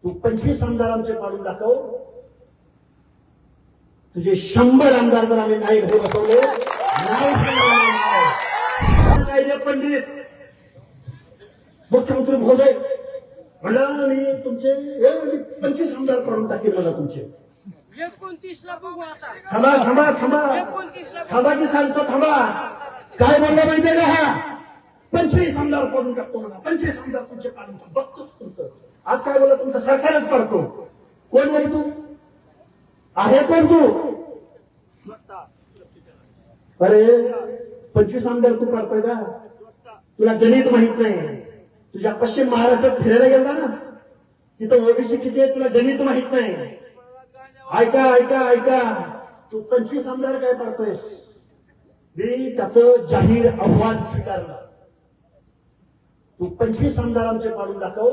तू 25 आमदार आमचे पाडून दाखव, तुझे 100 आमदार जर आम्ही नाही घरी बसवले नाही पंडित मुख्यमंत्री महोदय म्हणलं मी तुमचे 25 आमदार पाडून टाकेल मला तुमचे 29 ला बघू आता. थांबा थांबा थांबा 29 ला थांबा की सांगतो थांबा. काय बोलला माहितीये का हा 25 आमदार पडून टाकतो मला 25 आमदार तुमचे काढून टाकतो. बघतोच तुमचं आज काय बोला तुमचं सरकारच पडतो. कोण बोल तू आहे कोण तू? अरे 25 आमदार तू काढतोय का? तुला गणित माहित नाही. तुझ्या पश्चिम महाराष्ट्रात फिरायला गेला ना तिथं ओबीसी किती आहे तुला गणित माहित नाही. ऐका ऐका ऐका तू 25 आमदार काय पाडतोयस? मी त्याचं जाहीर आव्हान स्वीकारलं. तू 25 आमदार आमचे पाडून दाखव,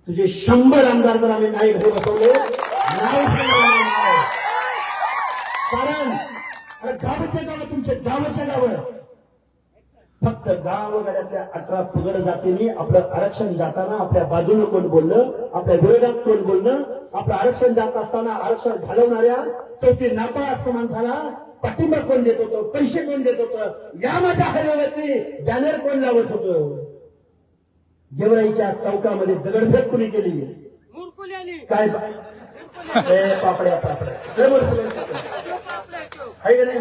तुझे 100 आमदार जर आम्ही नाही घरी बसवले नाही. कारण गावचे गाव तुमचे गावचे गाव फक्त गावगाड्यातल्या 18 पगड जातींनी आपलं आरक्षण जाताना आपल्या बाजूने कोण बोललं, आपल्या विरोधात कोण बोलणं, आपलं आरक्षण जात असताना आरक्षण घालवणाऱ्या चौथी नापास माणसाला पाठिंबा कोण देत होतं, पैसे कोण देत होतं, या माझ्या हरवरती बॅनर कोण लावत होतं, गेवराईच्या चौकामध्ये दगडफेक कोणी केली, मुरकुल्याने काय पापड्या पापड्या आहे का नाही?